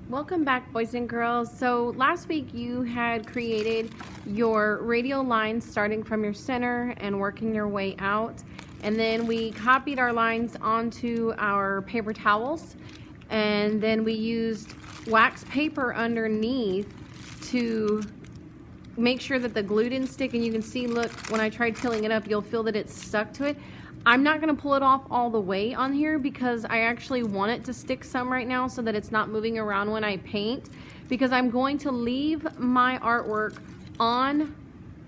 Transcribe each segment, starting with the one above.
Welcome back, boys and girls. So last week you had created your radial lines starting from your center and working your way out. And then we copied our lines onto our paper towels. And then we used wax paper underneath to make sure that the glue didn't stick. And you can see, look, when I tried peeling it up, you'll feel that it's stuck to it. I'm not going to pull it off all the way on here because I actually want it to stick some right now so that it's not moving around when I paint, because I'm going to leave my artwork on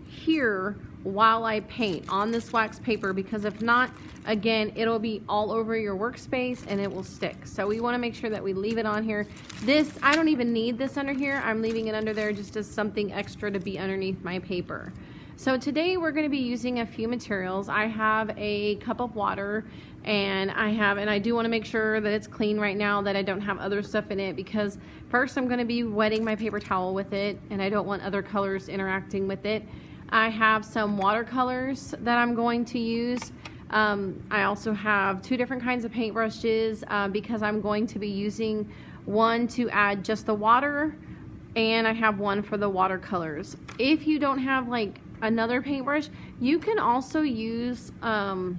here while I paint on this wax paper, because if not, again, it'll be all over your workspace and it will stick. So we want to make sure that we leave it on here. This, I don't even need this under here. I'm leaving it under there just as something extra to be underneath my paper. So today we're going to be using a few materials. I have a cup of water, and I do want to make sure that it's clean right now, that I don't have other stuff in it, because first I'm going to be wetting my paper towel with it and I don't want other colors interacting with it. I have some watercolors that I'm going to use. I also have two different kinds of paintbrushes because I'm going to be using one to add just the water, and I have one for the watercolors. If you don't have like another paintbrush, you can also use a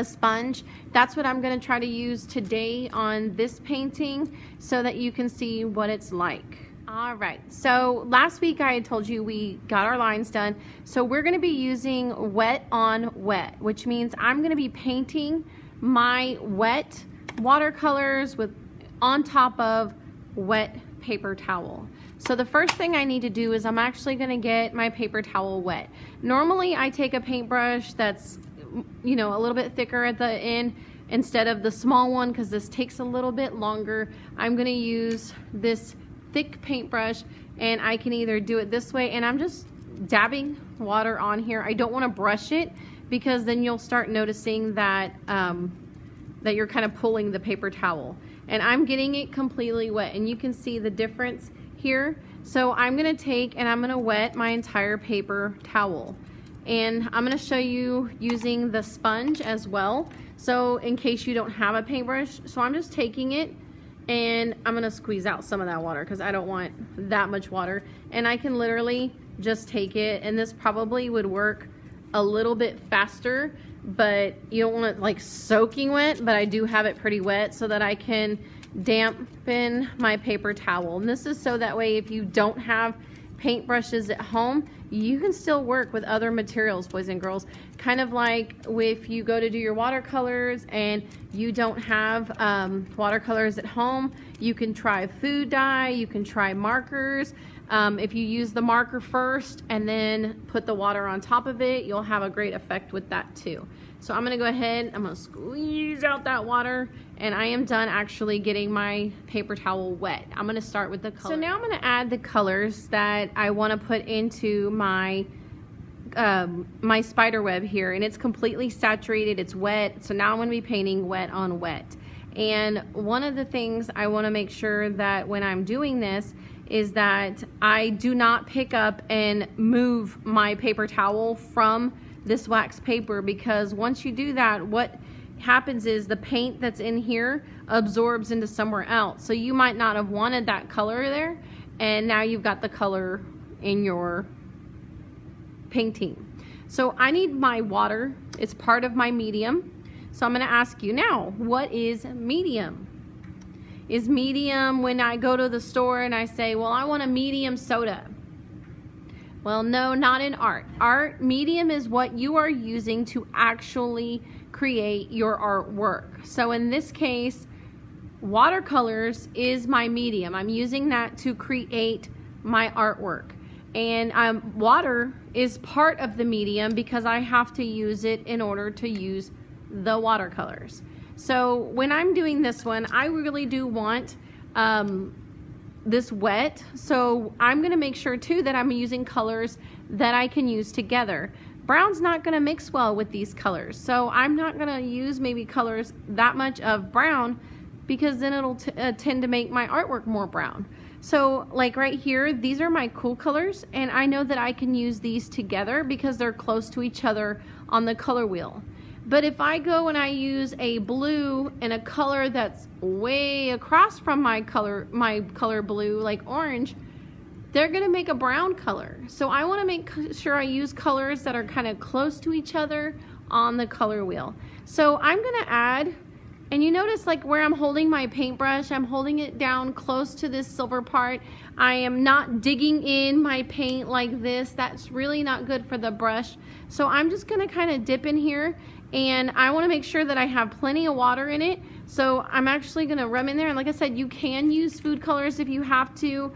sponge. That's what I'm going to try to use today on this painting so that you can see what it's like. All right, so last week I had told you we got our lines done. So we're going to be using wet on wet, which means I'm going to be painting my wet watercolors on top of wet paper towel. So the first thing I need to do is I'm actually going to get my paper towel wet. Normally I take a paintbrush that's, you know, a little bit thicker at the end instead of the small one, because this takes a little bit longer. I'm going to use this thick paintbrush, and I can either do it this way, and I'm just dabbing water on here. I don't want to brush it, because then you'll start noticing that that you're kind of pulling the paper towel, and I'm getting it completely wet, and you can see the difference here. So I'm going to take and I'm going to wet my entire paper towel, and I'm going to show you using the sponge as well, so in case you don't have a paintbrush. So I'm just taking it and I'm going to squeeze out some of that water because I don't want that much water, and I can literally just take it, and this probably would work a little bit faster, but you don't want it like soaking wet, but I do have it pretty wet so that I can dampen my paper towel. And this is so that way if you don't have paintbrushes at home, you can still work with other materials, boys and girls. Kind of like if you go to do your watercolors and you don't have watercolors at home, you can try food dye, you can try markers. If you use the marker first and then put the water on top of it, you'll have a great effect with that too. So I'm going to go ahead, I'm going to squeeze out that water, and I am done actually getting my paper towel wet. I'm going to start with the color. So now I'm going to add the colors that I want to put into my my spider web here, and it's completely saturated, it's wet. So now I'm going to be painting wet on wet. And one of the things I want to make sure that when I'm doing this is that I do not pick up and move my paper towel from this wax paper, because once you do that, what happens is the paint that's in here absorbs into somewhere else. So you might not have wanted that color there, and now you've got the color in your painting. So I need my water. It's part of my medium. So I'm going to ask you now, what is medium? Is medium when I go to the store and I say, well, I want a medium soda? Well, no, not in art. Art, medium is what you are using to actually create your artwork. So in this case, watercolors is my medium. I'm using that to create my artwork. And water is part of the medium because I have to use it in order to use the watercolors. So when I'm doing this one, I really do want this wet, so I'm going to make sure too that I'm using colors that I can use together. Brown's not going to mix well with these colors, so I'm not going to use maybe colors that much of brown, because then it'll tend to make my artwork more brown. So like right here, these are my cool colors, and I know that I can use these together because they're close to each other on the color wheel. But if I go and I use a blue and a color that's way across from my color blue, like orange, they're gonna make a brown color. So I wanna make sure I use colors that are kind of close to each other on the color wheel. So I'm gonna add, and you notice like where I'm holding my paintbrush, I'm holding it down close to this silver part. I am not digging in my paint like this. That's really not good for the brush. So I'm just gonna kind of dip in here, and I wanna make sure that I have plenty of water in it. So I'm actually gonna rub in there, and like I said, you can use food colors if you have to,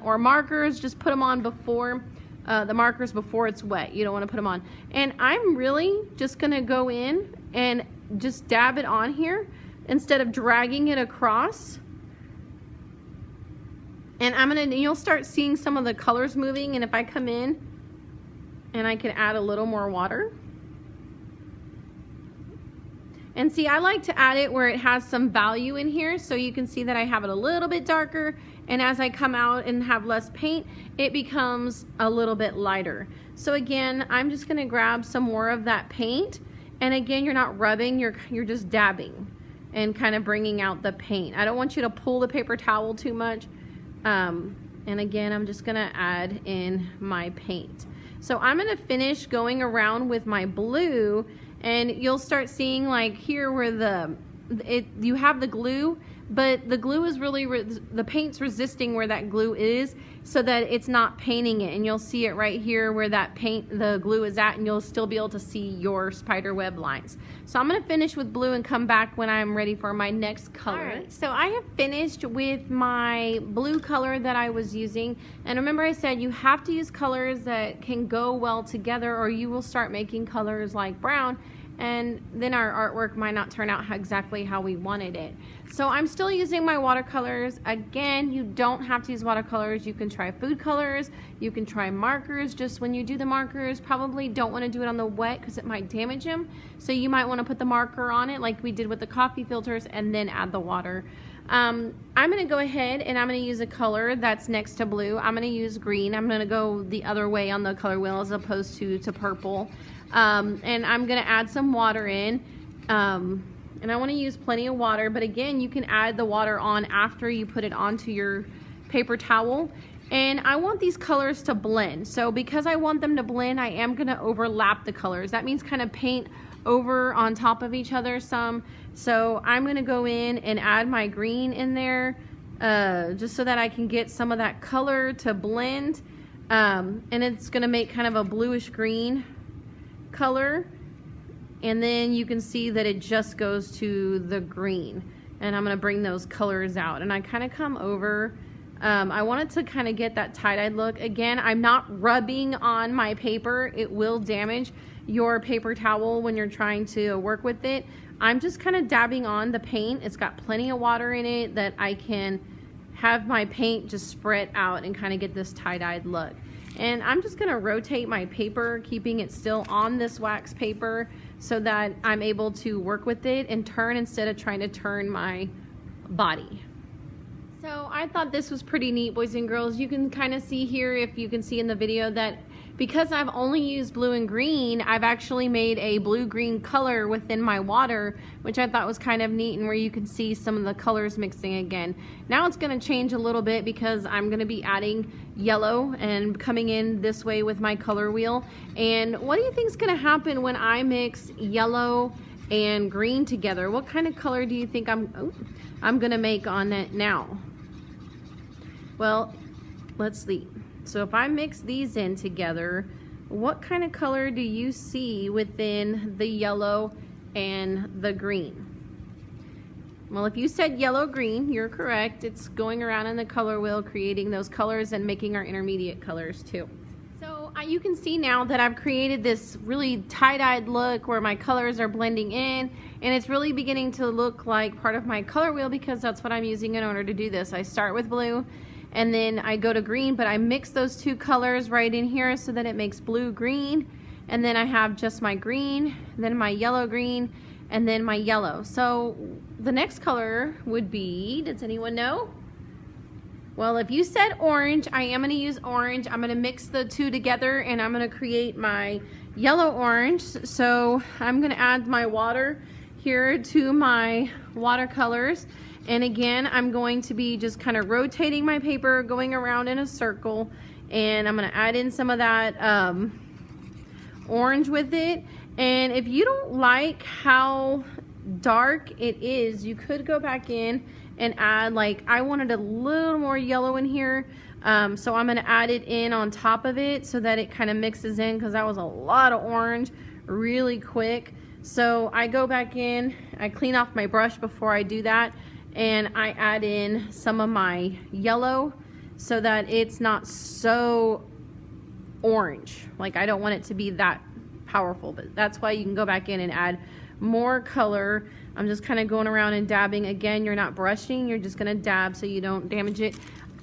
or markers, just put them on before, the markers before it's wet. You don't wanna put them on. And I'm really just gonna go in and just dab it on here instead of dragging it across. And you'll start seeing some of the colors moving, and if I come in and I can add a little more water. And see, I like to add it where it has some value in here, so you can see that I have it a little bit darker, and as I come out and have less paint, it becomes a little bit lighter. So again, I'm just gonna grab some more of that paint, and again, you're not rubbing, you're just dabbing and kind of bringing out the paint. I don't want you to pull the paper towel too much. And again, I'm just gonna add in my paint. So I'm gonna finish going around with my blue, and you'll start seeing like here where you have the glue, but the glue is really, the paint's resisting where that glue is so that it's not painting it. And you'll see it right here where that the glue is at, and you'll still be able to see your spider web lines. So I'm gonna finish with blue and come back when I'm ready for my next color. All right, so I have finished with my blue color that I was using. And remember I said you have to use colors that can go well together, or you will start making colors like brown, and then our artwork might not turn out exactly how we wanted it. So I'm still using my watercolors. Again, you don't have to use watercolors. You can try food colors, you can try markers. Just when you do the markers, probably don't want to do it on the wet because it might damage them. So you might want to put the marker on it like we did with the coffee filters, and then add the water. I'm gonna go ahead and I'm gonna use a color that's next to blue. I'm gonna use green. I'm gonna go the other way on the color wheel as opposed to purple. And I'm gonna add some water in, and I want to use plenty of water, but again, you can add the water on after you put it onto your paper towel. And I want these colors to blend, so because I want them to blend, I am gonna overlap the colors. That means kind of paint over on top of each other some. So I'm gonna go in and add my green in there, just so that I can get some of that color to blend, and it's gonna make kind of a bluish green color. And then you can see that it just goes to the green, and I'm gonna bring those colors out, and I kind of come over. I wanted to kind of get that tie-dyed look. Again, I'm not rubbing on my paper. It will damage your paper towel when you're trying to work with it. I'm just kind of dabbing on the paint. It's got plenty of water in it that I can have my paint just spread out and kind of get this tie-dyed look. And I'm just gonna rotate my paper, keeping it still on this wax paper so that I'm able to work with it and turn instead of trying to turn my body. So I thought this was pretty neat, boys and girls. You can kind of see here, if you can see in the video, that because I've only used blue and green, I've actually made a blue-green color within my water, which I thought was kind of neat, and where you can see some of the colors mixing again. Now it's gonna change a little bit because I'm gonna be adding yellow and coming in this way with my color wheel. And what do you think is gonna happen when I mix yellow and green together? What kind of color do you think I'm gonna make on it now? Well, let's see. So if I mix these in together, what kind of color do you see within the yellow and the green? Well, if you said yellow-green, you're correct. It's going around in the color wheel, creating those colors and making our intermediate colors too. So you can see now that I've created this really tie-dyed look where my colors are blending in, and it's really beginning to look like part of my color wheel because that's what I'm using in order to do this. I start with blue, and then I go to green, but I mix those two colors right in here so that it makes blue-green, and then I have just my green, then my yellow-green, and then my yellow. So the next color would be, does anyone know? Well, if you said orange, I am gonna use orange. I'm gonna mix the two together, and I'm gonna create my yellow orange. So I'm gonna add my water here to my watercolors. And again, I'm going to be just kind of rotating my paper, going around in a circle, and I'm gonna add in some of that orange with it. And if you don't like how dark it is, you could go back in and add, like, I wanted a little more yellow in here, so I'm gonna add it in on top of it so that it kind of mixes in, because that was a lot of orange really quick. So I go back in, I clean off my brush before I do that, and I add in some of my yellow so that it's not so orange. Like, I don't want it to be that powerful, but that's why you can go back in and add more color. I'm just kind of going around and dabbing. Again, you're not brushing, you're just gonna dab so you don't damage it.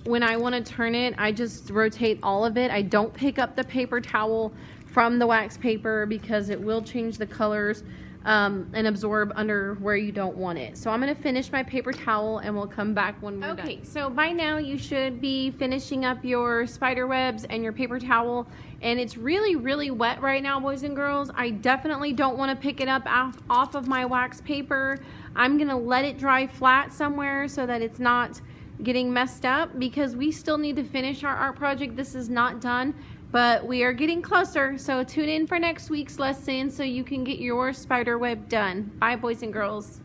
When I want to turn it, I just rotate all of it. I don't pick up the paper towel from the wax paper because it will change the colors and absorb under where you don't want it. So I'm gonna finish my paper towel and we'll come back when we're done. Okay, so by now you should be finishing up your spider webs and your paper towel, and it's really, really wet right now, boys and girls. I definitely don't want to pick it up off of my wax paper. I'm gonna let it dry flat somewhere so that it's not getting messed up, because we still need to finish our art project. This is not done, but we are getting closer. So tune in for next week's lesson so you can get your spider web done. Bye, boys and girls.